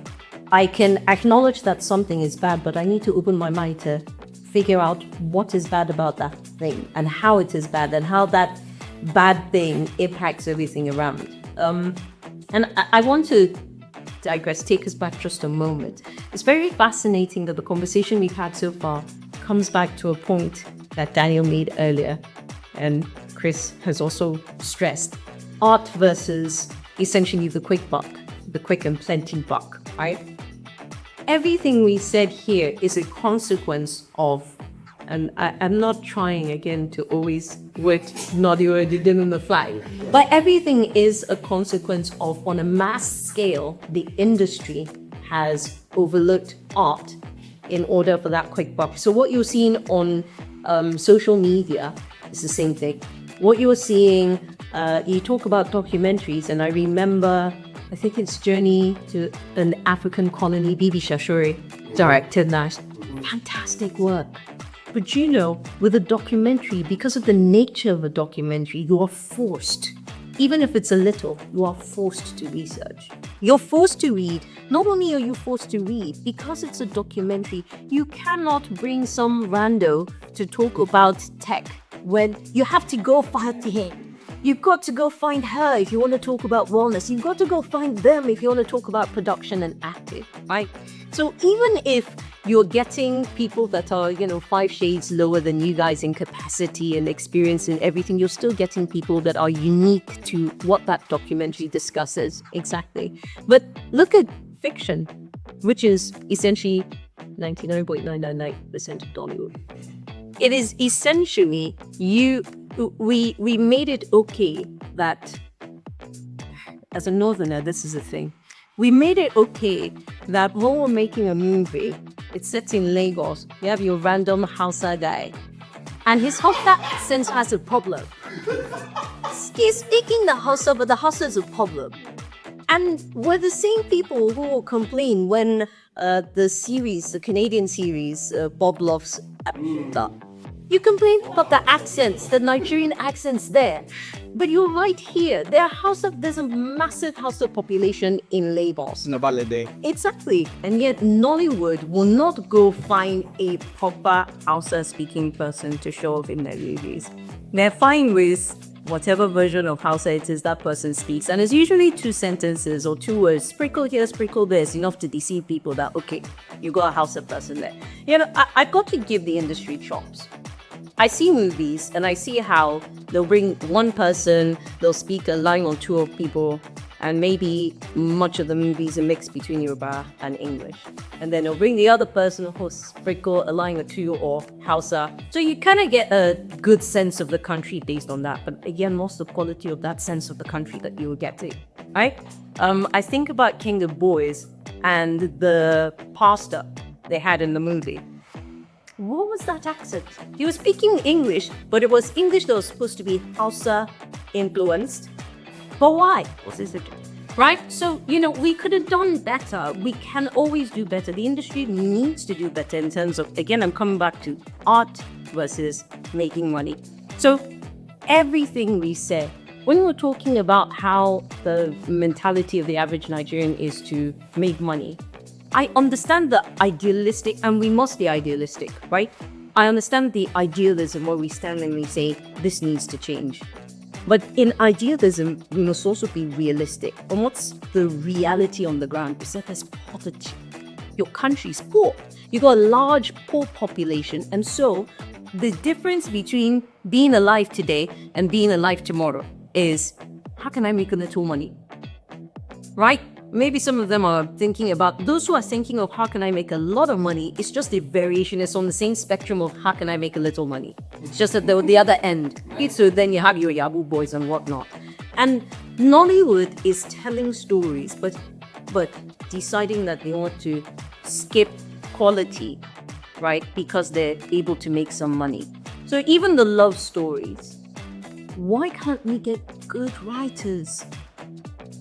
I can acknowledge that something is bad, but I need to open my mind to figure out what is bad about that thing and how it is bad and how that bad thing impacts everything around. And I want to digress, take us back just a moment. It's very fascinating that the conversation we've had so far comes back to a point that Daniel made earlier. And Chris has also stressed art versus essentially the quick buck, the quick and plenty buck, right? Everything we said here is a consequence of, and I'm not trying again to always work Nollywood in the fly, but everything is a consequence of, on a mass scale, the industry has overlooked art in order for that quick buck. So what you're seeing on social media, it's the same thing. What you're seeing, you talk about documentaries, and I remember, I think it's Journey to an African Colony, Bibi Shashuri directed that. Fantastic work. But with a documentary, because of the nature of a documentary, you are forced even if it's a little, you are forced to research. You're forced to read. Not only are you forced to read, because it's a documentary, you cannot bring some rando to talk about tech when you have to go find him. You've got to go find her if you want to talk about wellness. You've got to go find them if you want to talk about production and acting, right? So even if you're getting people that are, 5 shades lower than you guys in capacity and experience and everything, you're still getting people that are unique to what that documentary discusses. Exactly. But look at fiction, which is essentially 99.999% of Nollywood. It is essentially we made it okay that, as a northerner, this is a thing. We made it okay that when we're making a movie, it's set in Lagos. You have your random Hausa guy, and his Hausa accent has a problem. He's speaking the Hausa, but the Hausa is a problem. And we're the same people who will complain when the Canadian series, Bob Loves you complain about the accents, the Nigerian accents there. But you're right here. There's a massive Hausa population in Lagos. Exactly. And yet Nollywood will not go find a proper Hausa speaking person to show off in their movies. They're fine with whatever version of Hausa it is that person speaks. And it's usually 2 sentences or 2 words. Sprinkle here, sprinkle there is enough to deceive people that, okay, you got a Hausa person there. I've got to give the industry chops. I see movies and I see how they'll bring one person, they'll speak a line or 2 of people, and maybe much of the movie is a mix between Yoruba and English. And then they'll bring the other person who'll sprinkle a line or 2 or Hausa. So you kind of get a good sense of the country based on that. But again, what's the quality of that sense of the country that you're getting, right? I think about King of Boys and the pastor they had in the movie. What was that accent? He was speaking English, but it was English that was supposed to be Hausa influenced. But why? What is it? Right? So, we could have done better. We can always do better. The industry needs to do better in terms of, again, I'm coming back to art versus making money. So everything we say, when we're talking about how the mentality of the average Nigerian is to make money, I understand the idealistic, and we must be idealistic, right? I understand the idealism where we stand and we say, this needs to change. But in idealism, we must also be realistic. And what's the reality on the ground? Is that there's poverty. Your country's poor. You got a large poor population. And so the difference between being alive today and being alive tomorrow is, how can I make a little money? Right? Maybe some of them are thinking about, those who are thinking of how can I make a lot of money, it's just a variation. It's on the same spectrum of how can I make a little money. It's just at the other end. So then you have your Yabu boys and whatnot. And Nollywood is telling stories, but deciding that they want to skip quality, right? Because they're able to make some money. So even the love stories, why can't we get good writers?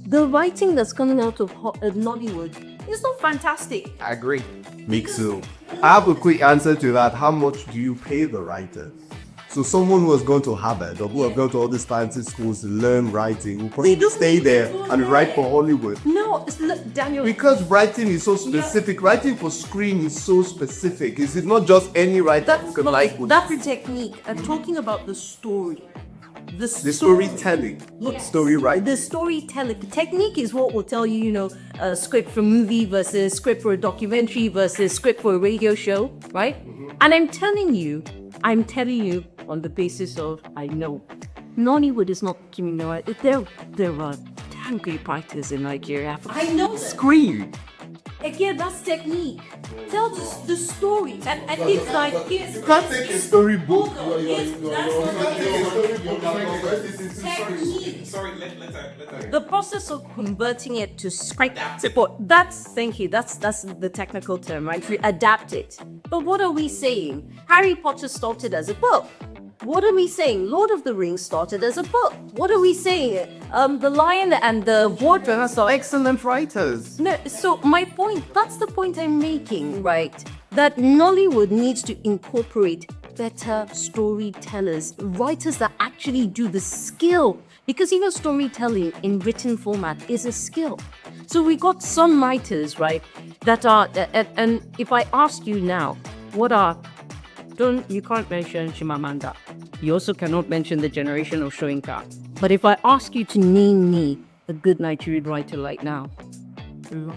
The writing that's coming out of Nollywood is not fantastic. I agree. Me too. I have a quick answer to that. How much do you pay the writers? So someone who has gone to Harvard or who have gone to all these fancy schools to learn writing will probably stay there and write for Hollywood. No, Daniel. Because writing is so specific. Yeah. Writing for screen is so specific. It's not just any writer That's a technique. I'm talking about the story. The storytelling, yes. Story writing. The storytelling technique is what will tell you, a script for a movie versus script for a documentary versus script for a radio show, right? Mm-hmm. And I'm telling you on the basis of, I know, Nollywood is not giving no. There are damn great writers in Nigeria. I know. Screen. Again, that's technique. Tell the story. And it's like, you can't take a storybook. The process of converting it to script. That's the technical term, right? We adapt it. But what are we saying? Harry Potter started as a book. What are we saying? Lord of the Rings started as a book. What are we saying? The Lion and the Wardrobe are excellent writers. No, so my point, that's the point I'm making, right? That Nollywood needs to incorporate better storytellers, writers that actually do the skill. Because storytelling in written format is a skill. So we got some writers, right, that are, and if I ask you now, you can't mention Chimamanda. You also cannot mention the generation of Shoinka. But if I ask you to name me a good Nigerian writer right now, no.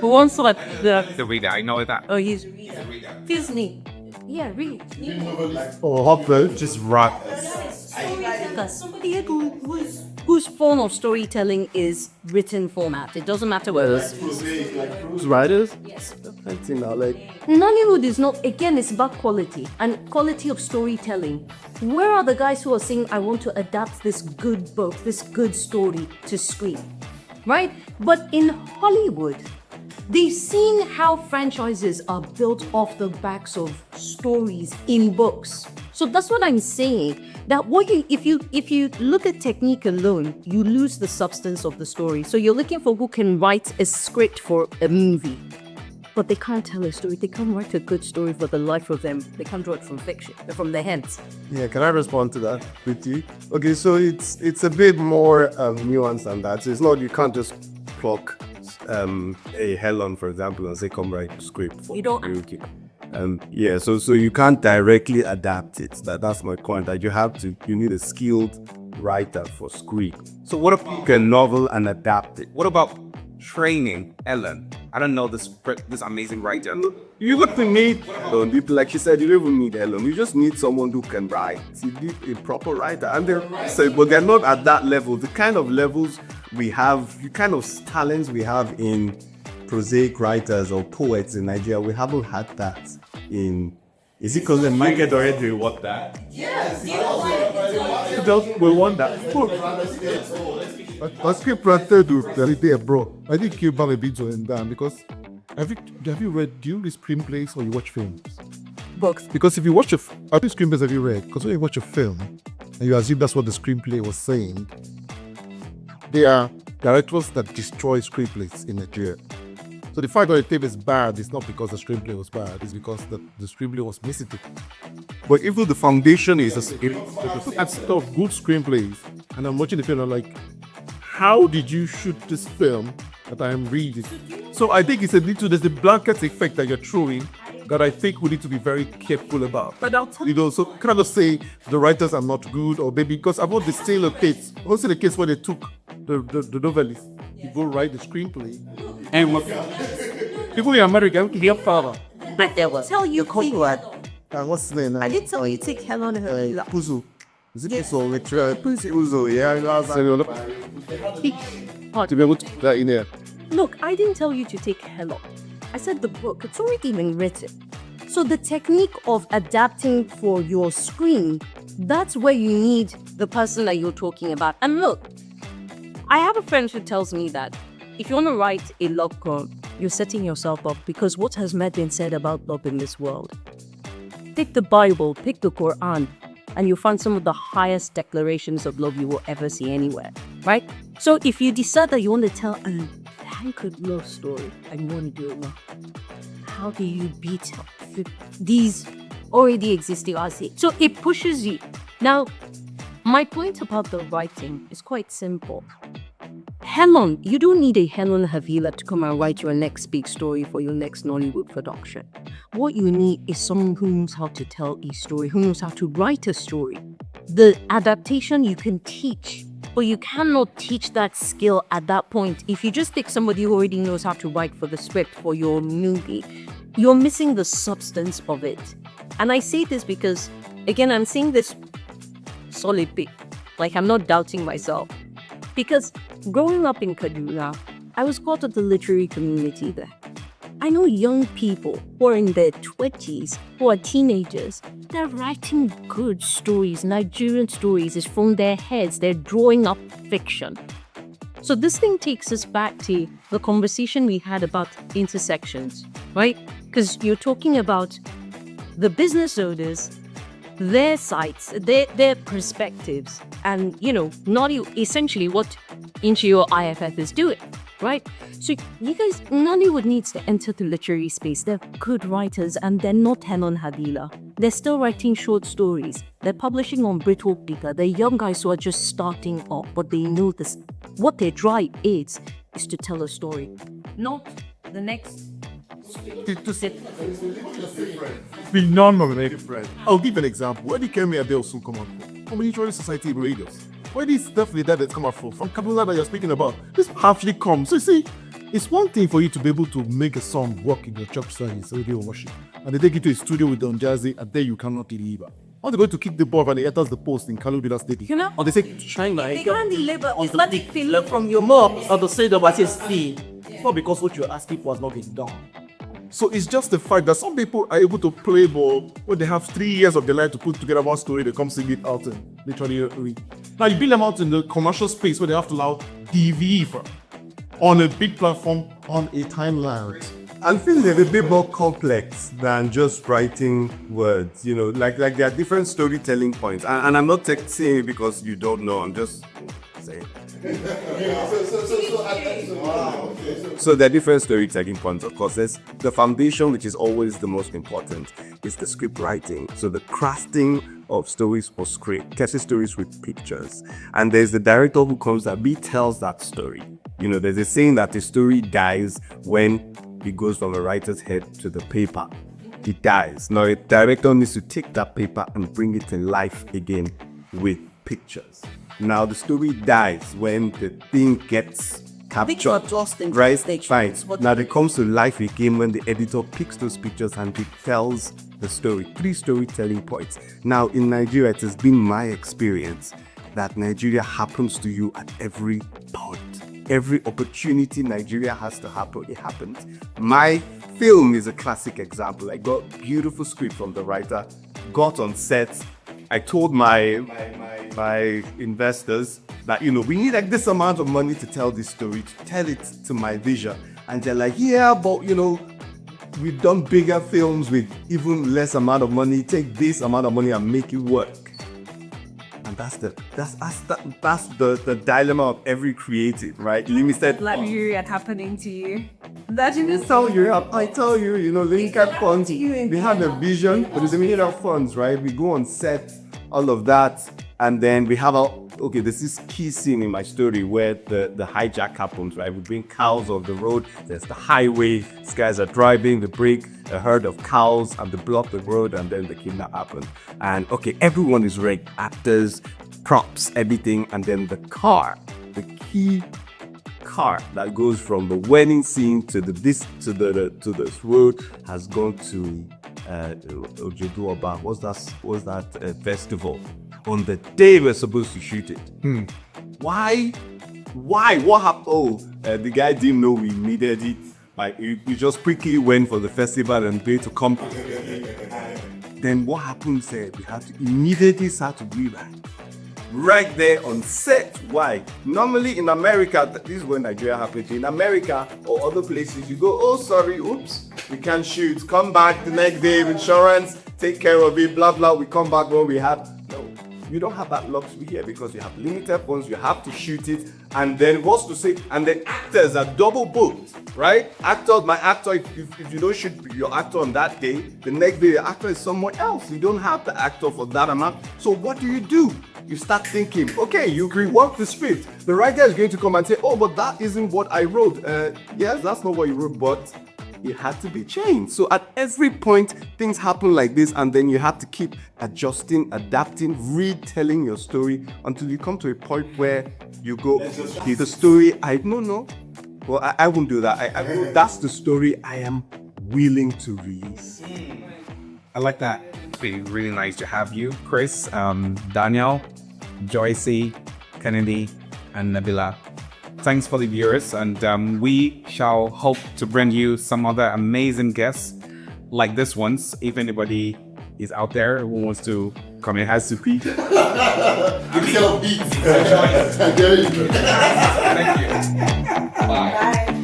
Who wants to The reader, I know that. Oh, he's a reader. Disney. Yeah, read. Or Hopper, just right. Somebody whose form of storytelling is written format. It doesn't matter whether Who's writers? yes. I think now, like, Nollywood is not, again, it's about quality and quality of storytelling. Where are the guys who are saying, I want to adapt this good book, this good story to screen, right? But in Hollywood, they've seen how franchises are built off the backs of stories in books. So that's what I'm saying. That if you look at technique alone, you lose the substance of the story. So you're looking for who can write a script for a movie, but they can't tell a story. They can't write a good story for the life of them. They can't draw it from fiction, from their heads. yeah, can I respond to that with you? Okay, so it's a bit more nuanced than that. So it's not, you can't just pluck a Helen, for example, and say, come write a script for You don't- okay. Yeah, so you can't directly adapt it. That's my point. That you need a skilled writer for screen. So what if you can novel and adapt it? What about training Ellen? I don't know this amazing writer. You look to need Ellen. Like she said, you don't even need Ellen. You just need someone who can write. You need a proper writer, and but they're not at that level. The kind of levels we have, the kind of talents we have in prosaic writers or poets in Nigeria, we haven't had that in. Is it because the market already want that? Yes. We want that. A script writer do very day abroad. I think you have a bit in that because do you read screenplays or you watch films? Books. Because if you watch how many screenplays have you read? Because when you watch a film and you assume that's what the screenplay was saying, there are directors that destroy screenplays in Nigeria. So the fact that the tape is bad is not because the screenplay was bad, it's because the screenplay was missing it. But even the foundation is a script, that's stuff, good screenplays. And I'm watching the film, I'm like, how did you shoot this film that I am reading? So I think there's a blanket effect that you're throwing that I think we need to be very careful about. But I'll tell you. So kind of say the writers are not good or maybe because I've not the sale of case. Also the case where they took the novelist to go write the screenplay. And people in America hear father. But there was. Tell you, What's the name? I did tell you take hell on her. Puzu. Is it Puzu? Puzu, yeah. To be able to put that in there. Look, I didn't tell you to take hell off. I said the book. It's already been written. So the technique of adapting for your screen, that's where you need the person that you're talking about. And look, I have a friend who tells me that if you want to write a love poem, you're setting yourself up because what has not been said about love in this world? Pick the Bible, pick the Quran, and you'll find some of the highest declarations of love you will ever see anywhere, right? So if you decide that you want to tell a good love story and you want to do it well, how do you beat these already existing RC? So it pushes you. Now, my point about the writing is quite simple. Helen, you don't need a Helen Havila to come and write your next big story for your next Nollywood production. What you need is someone who knows how to tell a story, who knows how to write a story. The adaptation you can teach, but you cannot teach that skill at that point. If you just take somebody who already knows how to write for the script for your movie, you're missing the substance of it. And I say this because, again, I'm saying this solid pick. Like, I'm not doubting myself. Because growing up in Kaduna, I was part of the literary community there. I know young people who are in their 20s, who are teenagers, they're writing good stories. Nigerian stories is from their heads. They're drawing up fiction. So this thing takes us back to the conversation we had about intersections, right? Because you're talking about the business owners, their sites, their perspectives, and, not essentially what Inchio IFF is doing. right? So you guys, Nollywood needs to enter the literary space. They're good writers and they're not Henon Hadila. They're still writing short stories. They're publishing on Brittle Paper. They're young guys who are just starting up, but they know this. What their drive is to tell a story, not the next to sit. Phenomenally different. I'll give an example. Where did Kemi Adele soon come out from? From literary society radios. Where did stuff like that that's come out from Kabula that you're speaking about? This actually comes. So you see, it's one thing for you to be able to make a song work in your church service, radio worship, and they take you to a studio with Don Jazzy, and then you cannot deliver. Or they're going to kick the ball and they enters the post in Kalubila Stadium. You know, or they say, shine like they can't deliver. It's not feel from your mouth or to say the what is see. Not because what you're asking for has not been done. so it's just the fact that some people are able to play ball when they have 3 years of their life to put together one story, they come sing it out and literally. Now you build them out in the commercial space where they have to allow TV for on a big platform on a timeline. I feel they're a bit more complex than just writing words, you know, like there are different storytelling points. And I'm not saying it because you don't know, I'm just saying. So there are different storytelling points, of course. There's the foundation, which is always the most important, is the script writing. So the crafting of stories for script, catchy stories with pictures. And there's the director who comes and tells that story. You know, there's a saying that the story dies when it goes from the writer's head to the paper. It dies. Now, a director needs to take that paper and bring it to life again with pictures. Now, the story dies when the thing gets captured. Right? Fine. Now, it comes to life again when the editor picks those pictures and it tells the story. 3 storytelling points. Now, in Nigeria, it has been my experience that Nigeria happens to you at every point. Every opportunity Nigeria has to happen, it happens. My film is a classic example. I got beautiful script from the writer, got on set. I told my investors that, you know, we need like this amount of money to tell this story, to tell it to my vision. And they're like, yeah, but you know, we've done bigger films with even less amount of money. Take this amount of money and make it work. And that's the dilemma of every creative, right? Limited Period happening to you. I tell you, you know, limited funds. We have a vision, but there's a limited funds, right? We go on set, all of that, and then we have there's this key scene in my story where the hijack happens, right? We bring cows off the road, there's the highway, these guys are driving, they break a herd of cows and they block the road, and then the kidnap happens. And everyone is ready, actors, props, everything, and then the key car that goes from the wedding scene to the road has gone to Ojoduoba. What's that festival? On the day we're supposed to shoot it. Why? What happened? The guy didn't know we needed it. Like, we just quickly went for the festival and paid to come. Then what happened? We had to immediately start to rewrite. Right there on set. Why? Normally in America, this is when Nigeria happens. In America or other places, you go, oh, sorry, oops, we can't shoot. Come back the next day, insurance, take care of it, blah, blah. We come back when we have. No, you don't have that luxury here because you have limited funds. You have to shoot it. And then what's to say? And then actors are double booked, right? My actor, if you don't shoot your actor on that day, the next day the actor is somewhere else. You don't have the actor for that amount. So what do? You start thinking, okay, you rework the script. The writer is going to come and say, oh, but that isn't what I wrote. Yes, that's not what you wrote, but it had to be changed. So at every point, things happen like this, and then you have to keep adjusting, adapting, retelling your story until you come to a point where you go, okay, the story, no. Well, I won't do that. That's the story I am willing to release. I like that. It's been really nice to have you, Chris, Daniel, Joycey, Kennedy, and Nabila. Thanks for the viewers, and we shall hope to bring you some other amazing guests like this ones. If anybody is out there who wants to come in, has to be. Thank you. Bye.